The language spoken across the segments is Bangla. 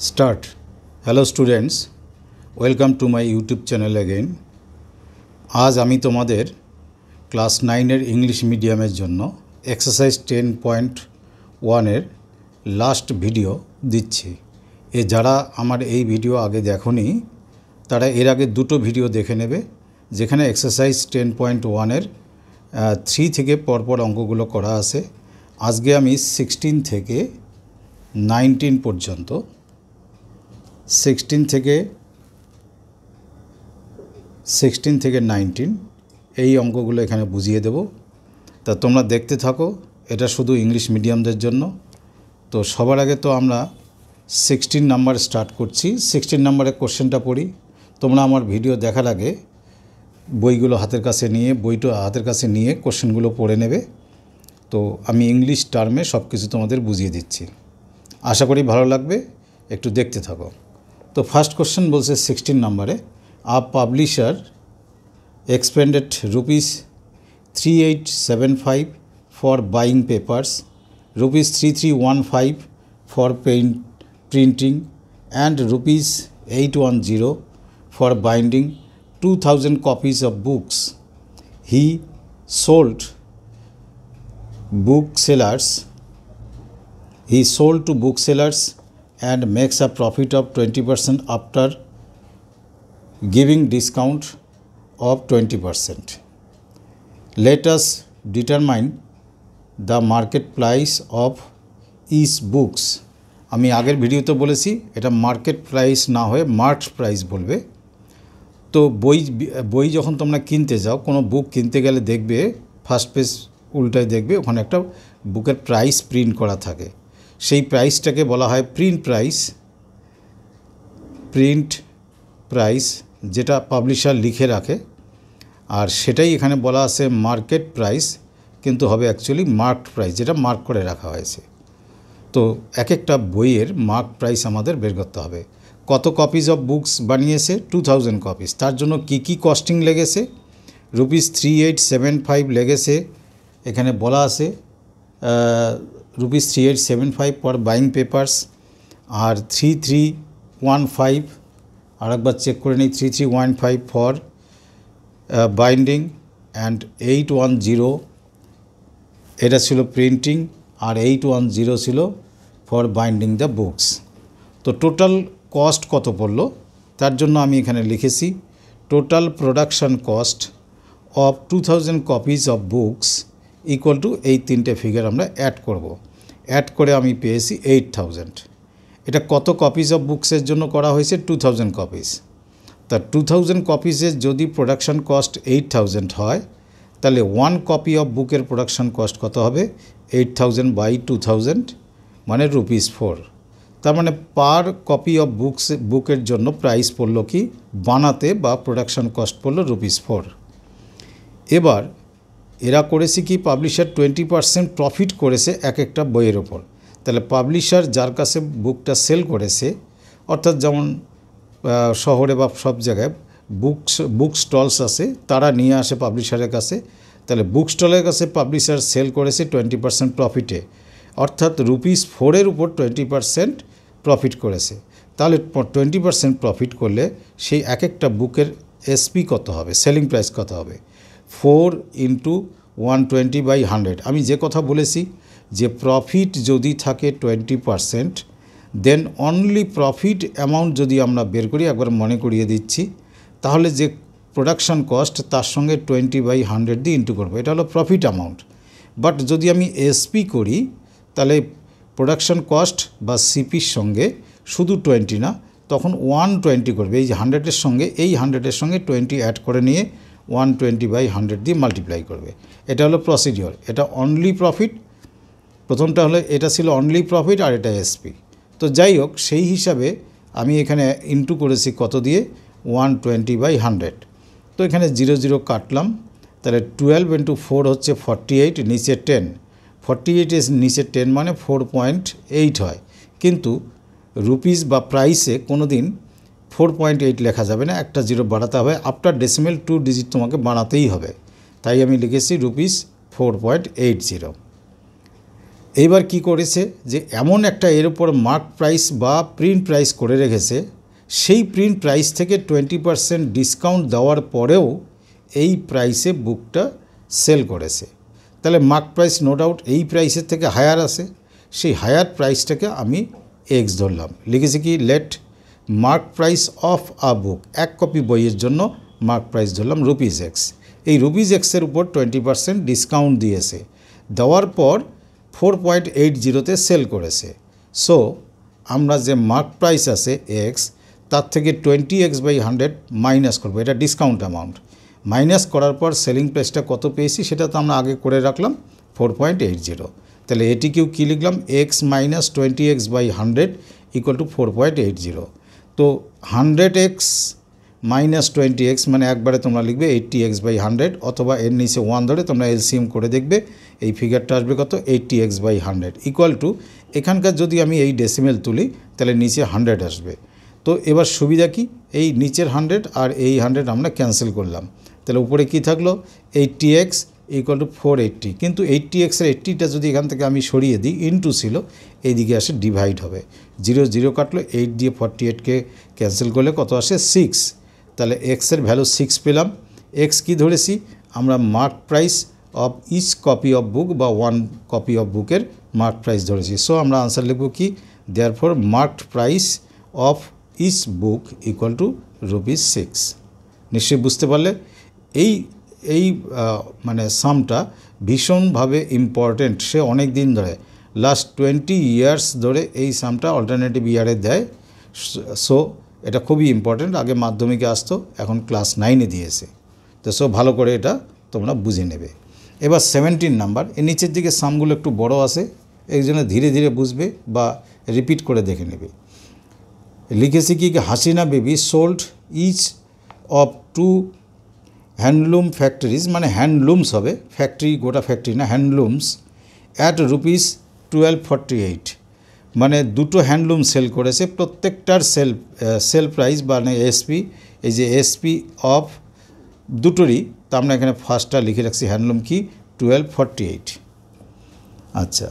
Start. Hello students, welcome to my YouTube channel again. आज आमी तोमादेर क्लास 9 एर इंग्लिश मीडियमेर जन्नो एक्सारसाइज 10.1 एर लास्ट भिडियो दिच्छी। ए जारा आमार एई भिडियो आगे देखोनी तारा एर आगे दुटो भिडियो देखे नेबे जेखाने एक्सारसाइज 10.1 एर 3 थेके परपर अंकगुलो करा आछे। आजके आमी 16 थेके 19 पर्यन्त 16 থেকে 19 এই অঙ্কগুলো এখানে বুঝিয়ে দেব। তা তোমরা দেখতে থাকো, এটা শুধু ইংলিশ মিডিয়ামদের জন্য। তো সবার আগে তো আমরা 16 নাম্বার স্টার্ট করছি। 16 নম্বরের কোশ্চেনটা পড়ি। তোমরা আমার ভিডিও দেখার আগে বইগুলো হাতের কাছে নিয়ে কোশ্চেনগুলো পড়ে নেবে। তো আমি ইংলিশ টার্মে সব কিছু তোমাদের বুঝিয়ে দিচ্ছি, আশা করি ভালো লাগবে। একটু দেখতে থাকো। तो फर्स्ट क्वेश्चन बोलছে 16 नम्बरे a publisher expended ₹3875 for buying papers, ₹3315 for printing and ₹810 for binding 2000 copies of books. He sold to booksellers and makes a profit of 20% after giving discount of 20%. Let us determine the market price of each books. আমি আগের ভিডিওতে বলেছি এটা মার্কেট প্রাইস না হয়ে মার্কড প্রাইস বলবে। তো বই যখন তোমরা কিনতে যাও, কোনো বুক কিনতে গেলে দেখবে ফার্স্ট পেজ উল্টায় দেখবে ওখানে একটা বুকের প্রাইস প্রিন্ট করা থাকে। সেই প্রাইসটাকে বলা হয় প্রিন্ট প্রাইস, যেটা পাবলিশার লিখে রাখে। আর সেটাই এখানে বলা আছে মার্কেট প্রাইস, কিন্তু হবে অ্যাকচুয়ালি মার্কড প্রাইস, যেটা মার্ক করে রাখা হয়েছে। তো এক একটা বইয়ের মার্ক প্রাইস আমাদের বের করতে হবে। কত কপিজ অফ বুকস বানিয়েছে? 2000 কপিজ। তার জন্য কি কস্টিং লেগেছে? ₹3875 লেগেছে। এখানে বলা আছে ₹3875 ফর বাইং পেপার্স, আর 3315 আরেকবার চেক করে নিই, 3315 ফর বাইন্ডিং অ্যান্ড 810 এটা ছিল প্রিন্টিং, আর 810 ছিল ফর বাইন্ডিং দ্য বুকস। তো টোটাল কস্ট কত পড়লো তার জন্য আমি এখানে লিখেছি total production cost of 2000 copies of books equal to এই তিনটে ফিগার আমরা অ্যাড করব। অ্যাড করে আমি পেয়েছি 8000। এটা কত কপিজ অফ বুকসের জন্য করা হয়েছে? 2000 কপিজ। তা 2000 কপিজের যদি প্রোডাকশান কস্ট 8000 হয়, তাহলে 1 কপি অফ বুকের প্রোডাকশান কস্ট কত হবে? 8000 বাই 2000 মানে ₹4। তার মানে পার কপি অফ বুকের জন্য প্রাইস পড়লো কি বানাতে, বা প্রোডাকশান কস্ট পড়লো ₹4। এবার এরা করেছে কি, পাবলিশার 20% প্রফিট করেছে এক একটা বইয়ের ওপর। তাহলে পাবলিশার যার কাছে বুকটা সেল করেছে, অর্থাৎ যেমন শহরে বা সব জায়গায় বুক স্টলস আছে, তারা নিয়ে আসে পাবলিশারের কাছে। তাহলে বুক স্টলের কাছে পাবলিশার সেল করেছে 20% প্রফিটে, অর্থাৎ ₹4 উপর 20% প্রফিট করেছে। তাহলে 20% প্রফিট করলে সেই এক একটা বুকের এসপি কত হবে, সেলিং প্রাইস কত হবে? 4 × 120/100। আমি যে কথা বলেছি যে প্রফিট যদি থাকে 20%, দেন অনলি প্রফিট অ্যামাউন্ট যদি আমরা বের করি, একবার মনে করিয়ে দিচ্ছি, তাহলে যে প্রোডাকশান কস্ট তার সঙ্গে 20/100 দিয়ে ইন্টু করবো, এটা হলো প্রফিট অ্যামাউন্ট। বাট যদি আমি এসপি করি, তাহলে প্রোডাকশান কস্ট বা সিপির সঙ্গে শুধু 20 না, তখন 120 করবে। এই যে 100-এর সঙ্গে 20 অ্যাড করে নিয়ে 120/100 দিয়ে মাল্টিপ্লাই করবে। এটা হলো প্রসিডিওর। এটা অনলি প্রফিট, প্রথমটা হলো এটা ছিল অনলি প্রফিট, আর এটা এসপি। তো যাই হোক, সেই হিসাবে আমি এখানে ইন্টু করেছি কত দিয়ে? 120/100। তো এখানে 0 কাটলাম, তাহলে 12 × 4 হচ্ছে 48, নিচে 10। 48 নিচে 10 মানে 4.8 হয়, কিন্তু রুপিস বা প্রাইসে কোনো দিন 4.8 লেখা যাবে না, একটা 0 বাড়াতে হবে। আফটার ডেসিমেল 2 ডিজিট তোমাকে বানাতেই হবে, তাই আমি লিখেছি ₹4.80। এইবার কি করেছে যে এমন একটা এর উপর মার্ক প্রাইস বা প্রিন্ট প্রাইস করে রেখেছে, সেই প্রিন্ট প্রাইস থেকে 20% ডিসকাউন্ট দেওয়ার পরেও এই প্রাইসে বুকটা সেল করেছে। তাহলে মার্ক প্রাইস নো ডাউট এই প্রাইসের থেকে হায়ার আছে, সেই হায়ার প্রাইসটাকে আমি এক্স ধরলাম, লিখেছি কি let mark price of a book, এক কপি বইয়ের জন্য মার্ক প্রাইস ধরলাম রুপিস এক্স। এই রুপিস এক্সের উপর 20% ডিসকাউন্ট দিয়েছে, দেওয়ার পর 4.80-তে সেল করেছে। সো আমরা যে মার্ক প্রাইস আছে এক্স, তার থেকে 20x/100 মাইনাস করবো, এটা ডিসকাউন্ট অ্যামাউন্ট। মাইনাস করার পর সেলিং প্রাইসটা কত পেয়েছি সেটা তো আমরা আগে করে রাখলাম 4.80। তাহলে এটিকেও কী লিখলাম, x minus 20x/100 equal to 4.80। তো 100x মাইনাস 20x মানে একবারে তোমরা লিখবে 80x/100, অথবা এর নিচে 1 ধরে তোমরা এলসিএম করে দেখবে এই ফিগারটা আসবে কত, 80x/100 ইকুয়াল টু, এখানকার যদি আমি এই ডেসিমেল তুলি তাহলে নিচে 100 আসবে। তো এবার সুবিধা কি, এই নিচের 100 আর এই 100 আমরা ক্যান্সেল করলাম, তাহলে উপরে কি থাকলো 80x ইকুয়াল টু 480। কিন্তু 80x-এর 80টা যদি এখান থেকে আমি সরিয়ে দিই, ইনটু ছিল, এইদিকে আসে ডিভাইড হবে, 0 0 কাটলো, 8 দিয়ে 48কে ক্যান্সেল করলে কত আসে 6। তাহলে এক্সের ভ্যালু 6 পেলাম। এক্স কি ধরেছি আমরা, mark price of each copy of book বা 1 কপি অফ বুকের মার্ক প্রাইস ধরেছি। সো আমরা আনসার লিখব কি, therefore marked price of each book equal to ₹6। নিশ্চয়ই বুঝতে পারলে এই মানে সামটা ভীষণভাবে ইম্পর্টেন্ট। সে অনেক দিন ধরে, লাস্ট 20 ইয়ার্স ধরে এই সামটা অল্টারনেটিভ ইয়ারে দেয়। সো এটা খুবই ইম্পর্টেন্ট, আগে মাধ্যমিকে আসতো, এখন ক্লাস 9-এ দিয়েছে। তো সো ভালো করে এটা তোমরা বুঝে নেবে। এবার 17 নাম্বার, এর নিচের দিকে সামগুলো একটু বড় আসে, এই জন্য ধীরে ধীরে বুঝবে বা রিপিট করে দেখে নেবে। লিখেছি কি, Hasina Baby sold each of 2 handloom factories, মানে হ্যান্ডলুমস হবে, ফ্যাক্টরি গোটা ফ্যাক্টরি না, হ্যান্ডলুমস অ্যাট ₹1248, মানে দুটো হ্যান্ডলুম সেল করেছে, প্রত্যেকটার সেল প্রাইস মানে এসপি, এই যে এসপি অফ দুটোরই, তা আমরা এখানে ফার্স্টটা লিখে রাখছি হ্যান্ডলুম কি 1248। আচ্ছা,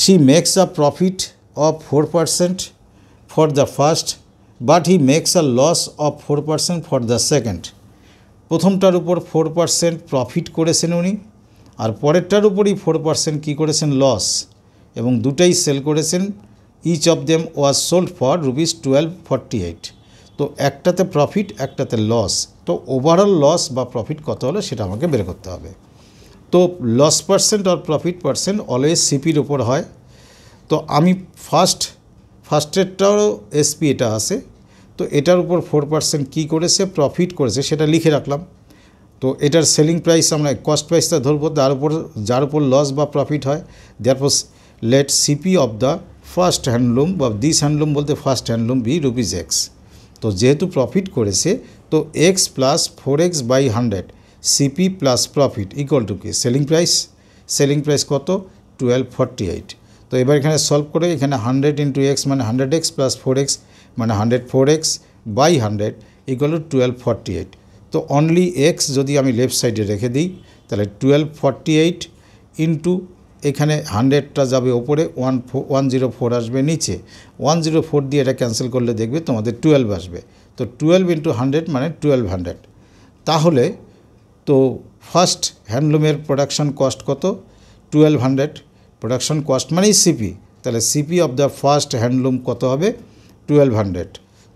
she makes a profit of 4% for the first, but he makes a loss of 4% for the second. প্রথমটার উপর 4% প্রফিট করেছেন উনি, আর পরেরটার উপরই 4% কী করেছেন, লস, এবং দুটাই সেল করেছেন। Each of them was sold for ₹1248। তো একটাতে প্রফিট, একটাতে লস, তো ওভারঅল লস বা প্রফিট কত হলো সেটা আমাকে বের করতে হবে। তো লস পার্সেন্ট আর প্রফিট পার্সেন্ট অলওয়েজ সিপির ওপর হয়। তো আমি ফার্স্টেরটাও এসপি এটা আছে, তো এটার উপর 4% কী করেছে, প্রফিট করেছে, সেটা লিখে রাখলাম। তো এটার সেলিং প্রাইস আমরা কস্ট প্রাইসটা ধরবো, যার উপর লস বা প্রফিট হয়। Therefore let CP of the first handloom বা দিস হ্যান্ডলুম বলতে ফার্স্ট হ্যান্ডলুম বি ₹x। তো যেহেতু প্রফিট করেছে, তো x plus 4x/100 CP plus profit equal to কি, সেলিং প্রাইস কত, 1248। তো এবার এখানে সলভ করে, এখানে 100 × x মানে 100x প্লাস 4x মানে 104x/100 ইকুয়াল টু 1248। তো অনলি x যদি আমি লেফট সাইডে রেখে দিই, তাহলে 1248 ইন্টু এখানে 100টা যাবে ওপরে, 104 আসবে নিচে, 104 দিয়ে এটা ক্যান্সেল করলে দেখবে তোমাদের 12 আসবে। তো 12 × 100 মানে 1200। তাহলে তো ফার্স্ট হ্যান্ডলুমের প্রোডাকশন কস্ট কত, 1200, প্রোডাকশন কস্ট মানেই সিপি, তাহলে CP of the first handloom কত হবে, 1200।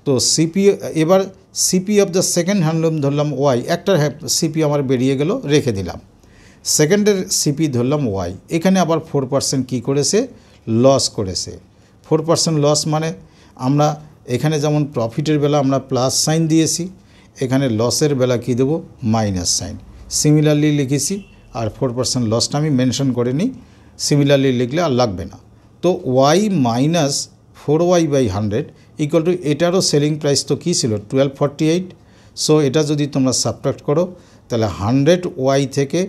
তো সিপি, এবার CP of the second handloom ধরলাম ওয়াই, একটা সিপি আমার বেরিয়ে গেল, রেখে দিলাম। সেকেন্ডের সিপি ধরলাম ওয়াই, এখানে আবার 4% কী করেছে, লস করেছে। 4% লস মানে আমরা এখানে যেমন প্রফিটের বেলা আমরা প্লাস সাইন দিয়েছি, এখানে লসের বেলা কী দেবো, মাইনাস সাইন। সিমিলারলি লিখেছি, আর 4% লসটা আমি মেনশন করে নিই, সিমিলারলি লিখলে আর লাগবে না। তো y minus 4y/100 equal to, এটারও সেলিং প্রাইস তো কী ছিল, 1248। সো এটা যদি তোমরা সাবট্রাক্ট করো, তাহলে 100y থেকে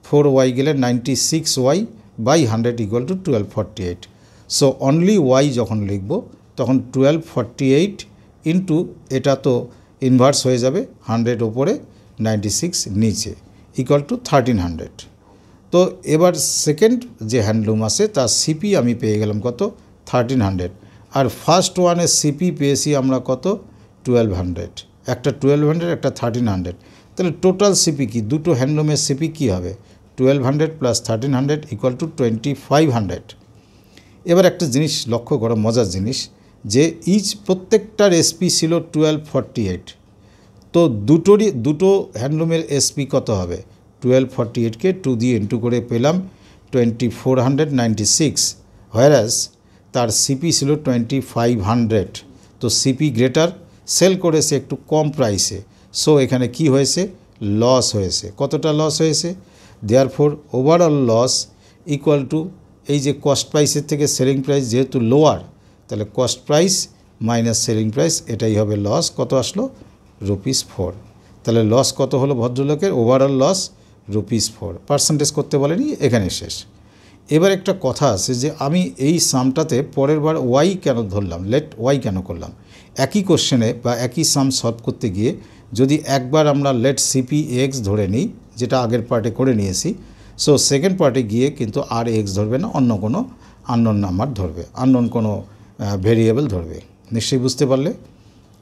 4y গেলে 96y/100 equal to 1248। So only y যখন লিখব তখন 1248 ইন্টু, এটা তো ইনভার্স হয়ে যাবে, 100 ওপরে 96 নিচে, ইকুয়াল টু 1300। তো এবার সেকেন্ড যে হ্যান্ডলুম আছে তার সিপি আমি পেয়ে গেলাম কত 1300, আর ফার্স্ট ওয়ানের সিপি পেয়েছি আমরা কত 1200, একটা 1200 একটা 1300। তাহলে টোটাল সিপি কি, দুটো হ্যান্ডলুমের সিপি কী হবে 1200 প্লাস 1300 ইকুয়াল টু 2500। এবার একটা জিনিস লক্ষ্য করো, মজার জিনিস, যে প্রত্যেকটার এসপি ছিল 1248। তো দুটো হ্যান্ডলুমের এসপি কত হবে 1248কে 2 দিয়ে ইন্টু করে পেলাম 2496, হোয়ারাস তার সিপি ছিল 2500। তো সিপি গ্রেটার, সেল করেছে একটু কম প্রাইসে, সো এখানে কি হয়েছে লস হয়েছে। কতটা লস হয়েছে, therefore overall loss equal to এই যে কস্ট প্রাইসের থেকে সেলিং প্রাইস যেহেতু লোয়ার, তাহলে cost price minus selling price, এটাই হবে লস। কত আসলো ₹4। তাহলে লস কত হলো ভদ্রলোকের, ওভারঅল লস ₹4। পার্সেন্টেজ করতে বলেনি, এখানে শেষ। এবার একটা কথা আছে যে আমি এই সামটাতে পরের বার ওয়াই কেন ধরলাম, লেট ওয়াই কেন করলাম। একই কোশ্চেনে বা একই সাম সলভ করতে গিয়ে যদি একবার আমরা লেট সিপি এক্স ধরে নিই, যেটা আগের পার্টে করে নিয়েছি, সো সেকেন্ড পার্টে গিয়ে কিন্তু আর এক্স ধরবে না, অন্য কোনো আননোন নাম্বার ধরবে, আননোন কোনো ভেরিয়েবল ধরবে। নিশ্চয়ই বুঝতে পারলে।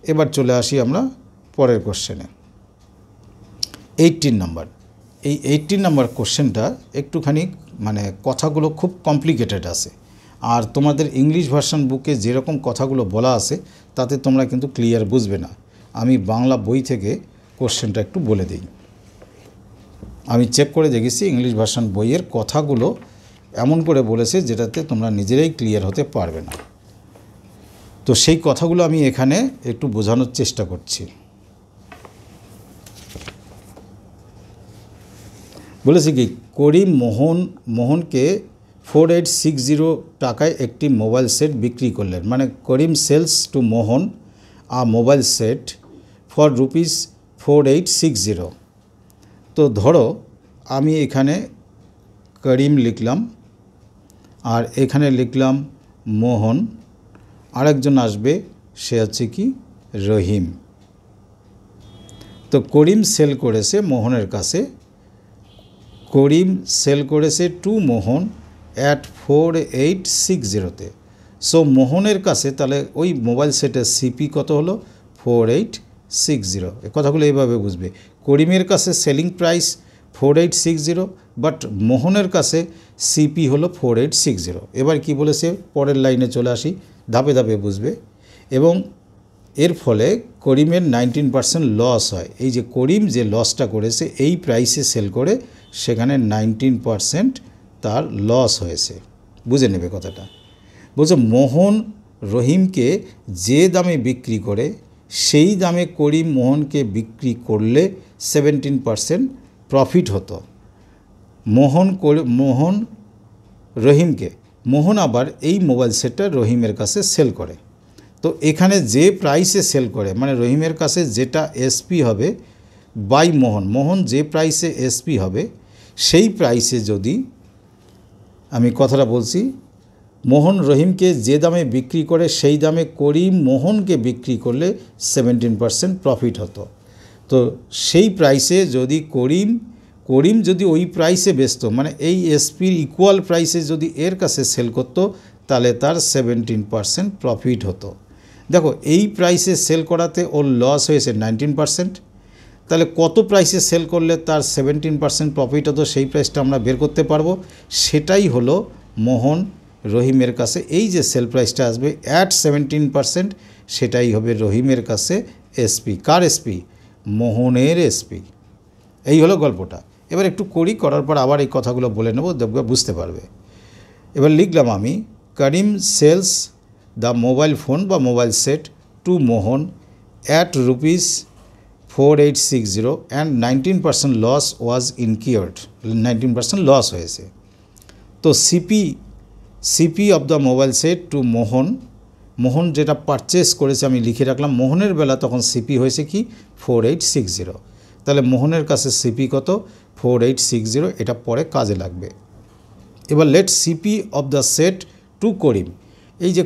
এবার চলে আসি আমরা পরের কোশ্চেনে, 18 নাম্বার। এই 18 নাম্বার কোশ্চেনটা একটুখানি মানে কথাগুলো খুব কমপ্লিকেটেড আছে, আর তোমাদের ইংলিশ ভার্সন বুকে যেরকম কথাগুলো বলা আছে তাতে তোমরা কিন্তু ক্লিয়ার বুঝবে না। আমি বাংলা বই থেকে কোশ্চেনটা একটু বলে দিই। আমি চেক করে দেখেছি ইংলিশ ভার্সন বইয়ের কথাগুলো এমন করে বলেছে যেটাতে তোমরা নিজেরাই ক্লিয়ার হতে পারবে না। তো সেই কথাগুলো আমি এখানে একটু বোঝানোর চেষ্টা করছি। বলেছে কি, করিম মোহনকে 4860 টাকায় একটি মোবাইল সেট বিক্রি করলেন। মানে Karim sells to Mohan a mobile set for ₹4860। তো ধরো আমি এখানে করিম লিখলাম আর এখানে লিখলাম মোহন, আরেকজন আসবে সে হচ্ছে কি রহিম। তো করিম সেল করেছে মোহনের কাছে, করিম সেল করেছে টু মোহন অ্যাট 4860-তে। সো মোহনের কাছে তাহলে ওই মোবাইল সেটের সিপি কত হলো 4860। এ কথাগুলো এইভাবে বুঝবে, করিমের কাছে সেলিং প্রাইস 4860, বাট মোহনের কাছে সিপি হলো 4860। এবার কি বলেছে পরের লাইনে চলে আসি, ধাপে ধাপে বুঝবে। এবং এর ফলে করিমের 19% লস হয়। এই যে করিম যে লসটা করেছে এই প্রাইসে সেল করে, সেখানে 19% তার লস হয়েছে। বুঝে নেবে কথাটা। বলছে মোহন রহিমকে যে দামে বিক্রি করে সেই দামে করিম মোহনকে বিক্রি করলে 17% প্রফিট হতো। মোহন রহিমকে, মোহন আবার এই মোবাইল সেটটা রহিমের কাছে সেল করে। তো এখানে যে প্রাইসে সেল করে, মানে রহিমের কাছে যেটা এসপি হবে বাই মোহন যে প্রাইসে এসপি হবে সেই প্রাইসে যদি, আমি কথাটা বলছি, মোহন রহিমকে যে দামে বিক্রি করে সেই দামে করিম মোহনকে বিক্রি করলে 17% প্রফিট হতো। তো সেই প্রাইসে যদি করিম যদি ওই প্রাইসে বেচতো, মানে এই এসপির ইকুয়াল প্রাইসে যদি এর কাছে সেল করতো, তাহলে তার 17% প্রফিট হতো। দেখো এই প্রাইসে সেল করাতে ওর লস হয়েছে 19%। তাহলে কত প্রাইসে সেল করলে তার 17% প্রফিট হতো সেই প্রাইসটা আমরা বের করতে পারবো। সেটাই হলো মোহন রহিমের কাছে এই যে সেল প্রাইসটা আসবে অ্যাট 17%, সেটাই হবে রহিমের কাছে এসপি। কার এসপি? মোহনের এসপি। এই হলো গল্পটা। এবার একটু করার পর আবার এই কথাগুলো বলে নেব, দেখবে বুঝতে পারবে। এবার লিখলাম আমি, Karim sells the mobile phone বা mobile set to Mohan at ₹4860 and 19% loss was incurred. 19% loss হয়েছে। তো CP of the mobile set to Mohan যেটা পারচেস করেছে আমি লিখে রাখলাম, মোহনের বেলা তখন সিপি হয়েছে কি 4860। তাহলে মোহনের কাছে সিপি কত 4860, এটা পরে কাজে লাগবে। এবার let CP of the set to Karim. এই যে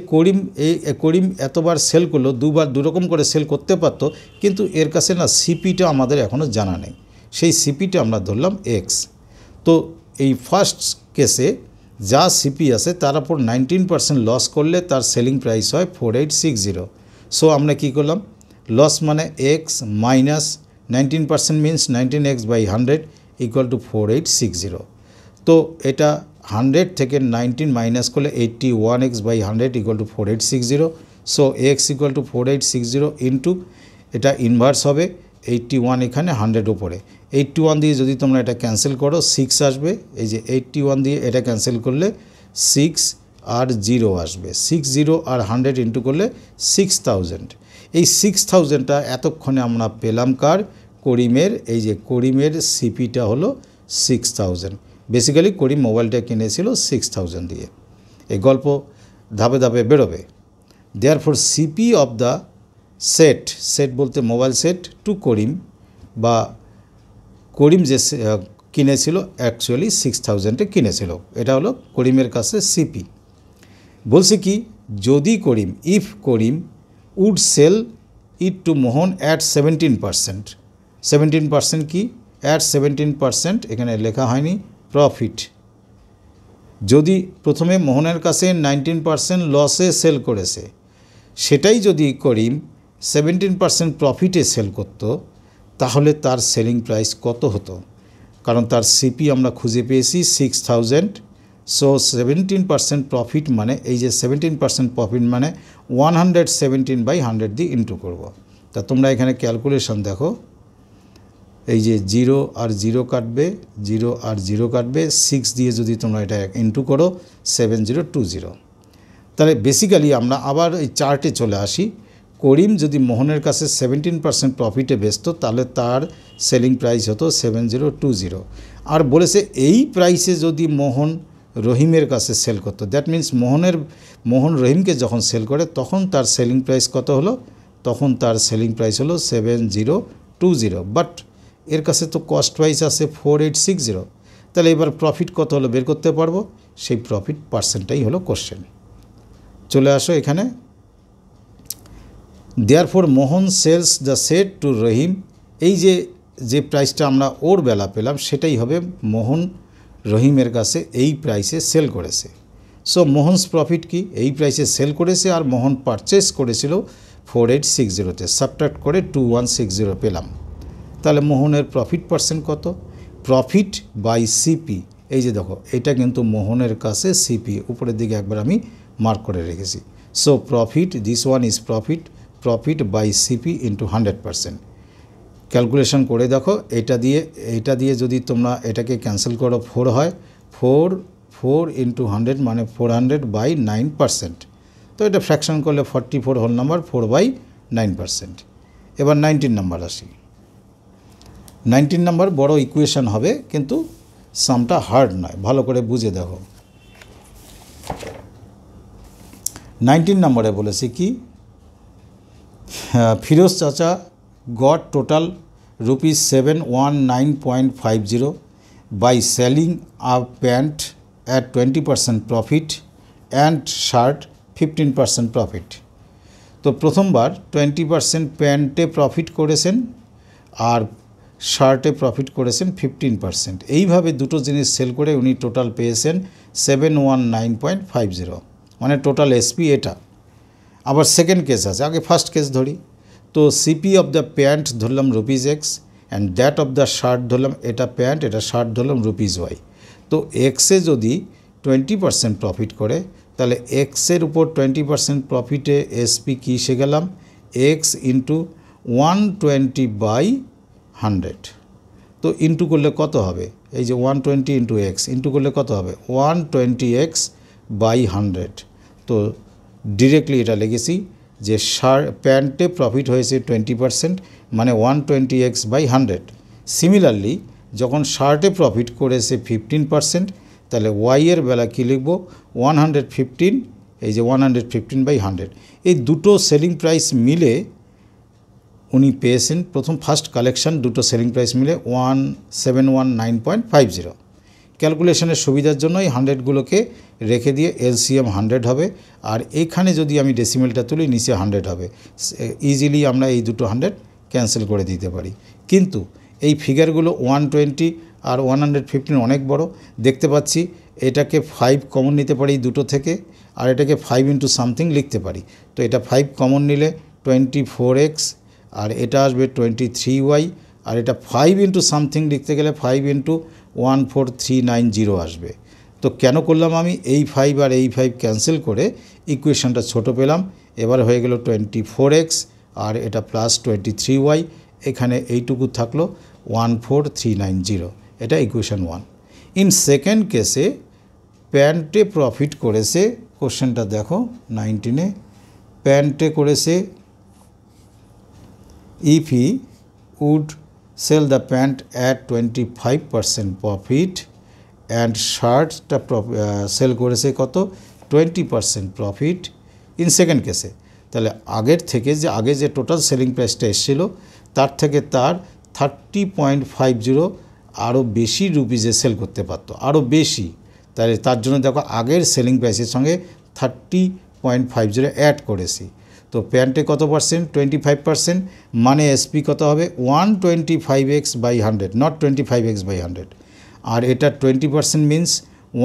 করিম এতবার সেল করলো, দুরকম করে সেল করতে পারতো, কিন্তু এর কাছে না সিপিটা আমাদের এখনও জানা নেই। সেই সিপিটা আমরা ধরলাম এক্স। তো এই ফার্স্ট কেসে যা সিপি আছে তার উপর 19% লস করলে তার সেলিং প্রাইস হয় 4860। সো আমরা কি করলাম, লস মানে x minus 19% means 19x/100 equal to 4860। তো এটা 100 থেকে 19 মাইনাস করলে 81x/100 equal to 4860। So x equal to 4860 into এটা ইনভার্স হবে 81, এখানে 100 উপরে 81 দিয়ে যদি তোমরা এটা ক্যান্সেল করো 6 আসবে। এই যে 81 দিয়ে এটা ক্যান্সেল করলে 6 আর 0 আসবে, 60 আর 100 ইন্টু করলে 6000। এই 6000টা এতক্ষণে আমরা পেলাম কার, করিমের। এই যে করিমের সিপিটা হলো 6000। বেসিক্যালি করিম মোবাইলটা কিনেছিল 6000 দিয়ে। এই গল্প ধাপে ধাপে বেরোবে। Therefore CP of the set বলতে মোবাইল সেট টু করিম, বা করিম যে কিনেছিল অ্যাকচুয়ালি 6000-এ কিনেছিল, এটা হলো করিমের কাছে সিপি। বলছে কি, যদি Karim, if Karim would sell it to Mohan at 17%। 17% কি, অ্যাট 17%, এখানে লেখা হয়নি প্রফিট। যদি প্রথমে মোহনের কাছে 19% লসে সেল করেছে, সেটাই যদি করিম 17% প্রফিটে সেল করত, তাহলে তার সেলিং প্রাইস কত হতো? কারণ তার সিপি আমরা খুঁজে পেয়েছি 6000। সো 17% প্রফিট মানে, এই যে 17% প্রফিট মানে 117/100 দিয়ে ইন্টু করব। তা তোমরা এখানে ক্যালকুলেশন দেখো, এই যে 0 আর 0 কাটবে, 0 আর 0 কাটবে, 6 দিয়ে যদি তোমরা এটা ইন্টু করো 7020। তাহলে বেসিক্যালি আমরা আবার এই চার্টে চলে আসি। করিম যদি মোহনের কাছে 17% প্রফিটে বেচত, তাহলে তার সেলিং প্রাইস হতো 7020। আর বলেছে এই প্রাইসে যদি মোহন রহিমের কাছে সেল করতো, দ্যাট মিন্স মোহন রহিমকে যখন সেল করে তখন তার সেলিং প্রাইস কত হলো? তখন তার সেলিং প্রাইস হলো 7020। বাট এর কাছে তো কস্ট প্রাইস আছে 4860। তাহলে এবার প্রফিট কত হলো বের করতে পারবো, সেই প্রফিট পার্সেন্টটাই হলো কোশ্চেন। চলে আসো এখানে। Therefore Mohan sells the set to Rahim, এই যে প্রাইসটা আমরা ওর বেলা পেলাম সেটাই হবে মোহন রহিমের কাছে এই প্রাইসে সেল করেছে। সো মোহনস প্রফিট কি, এই প্রাইসে সেল করেছে আর মোহন পারচেস করেছিল 4860-তে, সাবট্রাক্ট করে 2160 পেলাম। তাহলে মোহনের প্রফিট পার্সেন্ট কত? প্রফিট বাই সিপি, এই যে দেখো এটা কিন্তু মোহনের কাছে সিপি, উপরের দিকে একবার আমি মার্ক করে রেখেছি। So profit, this one is profit by CP into 100%। Calculation করে দেখো, এটা দিয়ে যদি তোমরা এটাকে ক্যান্সেল করো 4 হয়, 4 ইন্টু 100 মানে 400/9%। তো এটা ফ্র্যাকশন করলে 44 হোল নাম্বার, 4/9%। এবার 19 নাম্বার আসি। 19 নাম্বার বড় ইকুয়েশন হবে, কিন্তু সামটা হার্ড নয়, ভালো করে বুঝে দেখো। 19 নম্বরে বলেছে কি, ফিরোজ চাচা goat total ₹719.50 by selling a pant at 20% profit and shirt 15% profit। তো প্রথমবার 20% প্যান্টে প্রফিট করেছেন আর শার্টে প্রফিট করেছেন 15%। এইভাবে দুটো জিনিস সেল করে উনি টোটাল পেয়েছেন 719.50, মানে টোটাল এসপি এটা। আবার সেকেন্ড কেস আছে, আগে ফার্স্ট কেস ধরি। তো সিপি অফ দ্য প্যান্ট ধরলাম ₹X and that of the shirt ধরলাম, এটা প্যান্ট এটা শার্ট ধরলাম ₹Y। তো এক্সে যদি 20% প্রফিট করে, তাহলে এক্সের উপর 20% প্রফিটে এসপি কী এসে গেলাম, এক্স ইন্টু 120/100। তো ইন্টু করলে কত হবে, এই যে 120 ইন্টু এক্স ইন্টু করলে কত হবে, 120x/100। তো ডিরেক্টলি এটা লিখেছি যে প্যান্টে প্রফিট হয়েছে 20%, মানে 120x/100। সিমিলারলি যখন শার্টে প্রফিট করেছে 15%, তাহলে ওয়াইয়ের বেলা কী লিখব, 115, এই যে 115/100। এই দুটো সেলিং প্রাইস মিলে উনি পেয়েছেন, ফার্স্ট কালেকশন দুটো সেলিং প্রাইস মিলে 1719.50। ক্যালকুলেশনের সুবিধার জন্য এই 100গুলোকে রেখে দিয়ে এলসিএম 100 হবে, আর এখানে যদি আমি ডেসিমেলটা তুলি নিচে 100 হবে। ইজিলি আমরা এই দুটো 100 ক্যান্সেল করে দিতে পারি। কিন্তু এই ফিগারগুলো 120 আর 115 অনেক বড় দেখতে পাচ্ছি। এটাকে 5 কমন নিতে পারি দুটো থেকে, আর এটাকে 5 ইন্টু সামথিং লিখতে পারি। তো এটা 5 কমন নিলে 24x, আর এটা আসবে 23y, আর এটা 5 ইন্টু সামথিং লিখতে গেলে 5 ইন্টু 14390 আসবে। তো কেন করলাম আমি এই 5 আর এই 5 ক্যান্সেল করে ইকুয়েশনটা ছোট পেলাম। এবার হয়ে গেল 24x, আর এটা প্লাস 23y, এখানে এইটুকু থাকলো 14390। এটা ইকুয়েশন 1। ইন সেকেন্ড কেসে প্যান্টে প্রফিট করেছে, কোশ্চেনটা দেখো 19-এ, প্যান্টে করেছে if he would sell the pant at 25% profit and শার্টটা সেল করেছে কত 20% প্রফিট ইন সেকেন্ড কেসে। তাহলে আগের থেকে যে আগে যে টোটাল সেলিং প্রাইসটা এসেছিল তার থেকে তার 30.50 আরও বেশি রুপিজে সেল করতে পারতো, আরও বেশি। তাহলে তার জন্য দেখো আগের সেলিং প্রাইসের সঙ্গে 30.50 অ্যাড করেছি। তো প্যান্টে কত পার্সেন্ট 25%, মানে এসপি কত হবে 125x/100, নট 25x/100। আর এটা 20% মিনস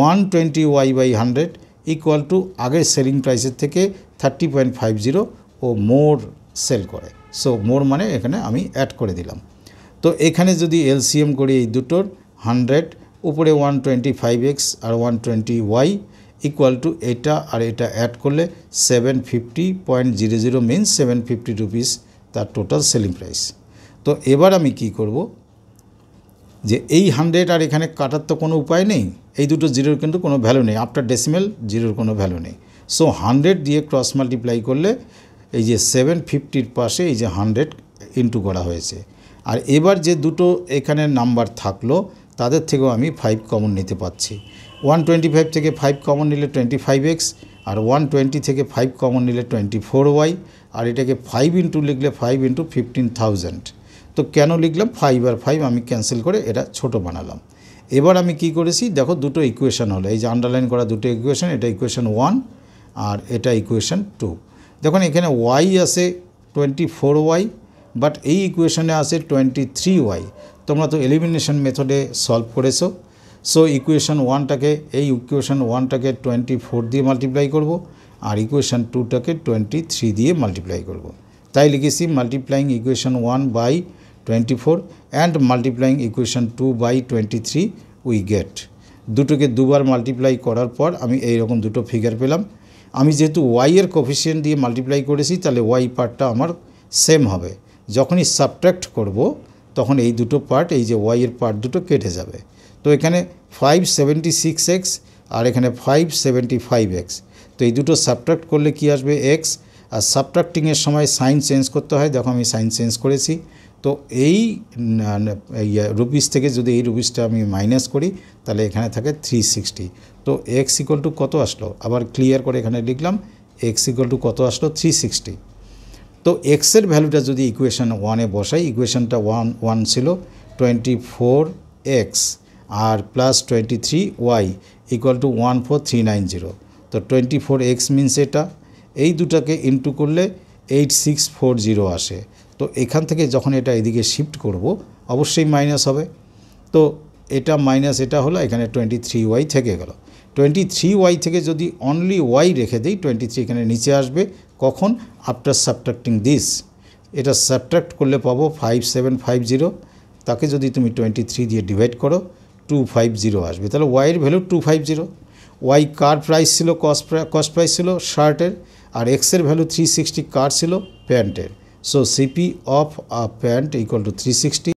120y/100 ইকুয়াল টু আগের সেলিং প্রাইসের থেকে 30.50 ও মোর সেল করে। সো মোর মানে এখানে আমি অ্যাড করে দিলাম। তো এখানে যদি এলসিএম করি এই দুটোর 100 উপরে 125x R 120y equal to এটা আর এটা অ্যাড করলে 750.00 মিনস 750 রুপিস তার টোটাল সেলিং প্রাইস। তো এবার আমি কি করব, যে এই 100 আর এখানে কাটার তো কোনো উপায় নেই, এই দুটো জিরোর কিন্তু কোনো ভ্যালু নেই, আফটার ডেসিমেল জিরোর কোনো ভ্যালু নেই। সো 100 দিয়ে ক্রস মাল্টিপ্লাই করলে এই যে 750-র পাশে এই যে 100 ইন্টু করা হয়েছে। আর এবার যে দুটো এখানে নাম্বার থাকলো তাদের থেকেও আমি 5 কমন নিতে পারছি। 125 থেকে 5 কমন নিলে 25x, আর 120 থেকে 5 কমন নিলে 24y, আর এটাকে 5 ইন্টু লিখলে 5 ইন্টু 15,000। তো কেন লিখলাম 5 আর 5 আমি ক্যান্সেল করে এটা ছোট বানালাম। এবার আমি কি করেছি দেখো, দুটো ইকুয়েশন হলো, এই যে আন্ডারলাইন করা দুটো ইকুয়েশন, এটা ইকুয়েশন 1 আর এটা ইকুয়েশন 2। দেখুন এখানে y আসে 24y, বাট এই ইকুয়েশনে আসে 23y। তোমরা তো এলিমিনেশন মেথডে সলভ করেছো। সো ইকুয়েশন 1টাকে এই ইকুয়েশন 1টাকে 24 দিয়ে মাল্টিপ্লাই করব, আর ইকুয়েশন 2টাকে 23 দিয়ে মাল্টিপ্লাই করব। তাই লিখেছি multiplying equation 1/24 and multiplying equation 2/23 we get. দুটোকে দুবার মাল্টিপ্লাই করার পর আমি এই রকম দুটো ফিগার পেলাম। আমি যেহেতু y এর কোফিশিয়েন্ট দিয়ে মাল্টিপ্লাই করেছি তাহলে y পার্টটা আমার সেম হবে। যখনই সাবট্রাক্ট করব তখন এই দুটো পার্ট, এই যে y এর পার্ট দুটো কেটে যাবে। তো এখানে 576x আর এখানে 575x, তো এই দুটো সাবট্রাক্ট করলে কি আসবে x, আর সাবট্রাক্টিংয়ের সময় সাইন চেঞ্জ করতে হয়, দেখো আমি সাইন চেঞ্জ করেছি। তো এই রুপিস থেকে যদি এই রুপিসটা আমি মাইনাস করি তাহলে এখানে থাকে 360। তো x ইকুয়াল টু কত আসলো, আবার ক্লিয়ার করে এখানে লিখলাম x ইকুয়াল টু কত আসলো 360। তো এক্সের ভ্যালুটা যদি ইকুয়েশন 1-এ বসাই, ইকুয়েশনটা 1 ছিল 24x R plus 23y equal to 14390। তো 24x মিনস এটা, এই দুটাকে ইন্টু করলে 8640 আসে। তো এখান থেকে যখন এটা এদিকে শিফট করব অবশ্যই মাইনাস হবে। তো এটা মাইনাস এটা হলো, এখানে 23y থেকে গেল। 23y থেকে যদি অনলি y রেখে দিই 23 এখানে নিচে আসবে, কখন, আফটার সাবট্রাক্টিং দিস। এটা সাবট্রাক্ট করলে পাবো 5750, তাকে যদি তুমি 23 দিয়ে ডিভাইড করো 250 আসবে। তাহলে y এর ভ্যালু 250। y কার প্রাইস ছিল, কস্ট প্রাইস ছিল শার্টের, আর x এর ভ্যালু 360 কার ছিল, প্যান্টের। So CP of a pant equal to 360।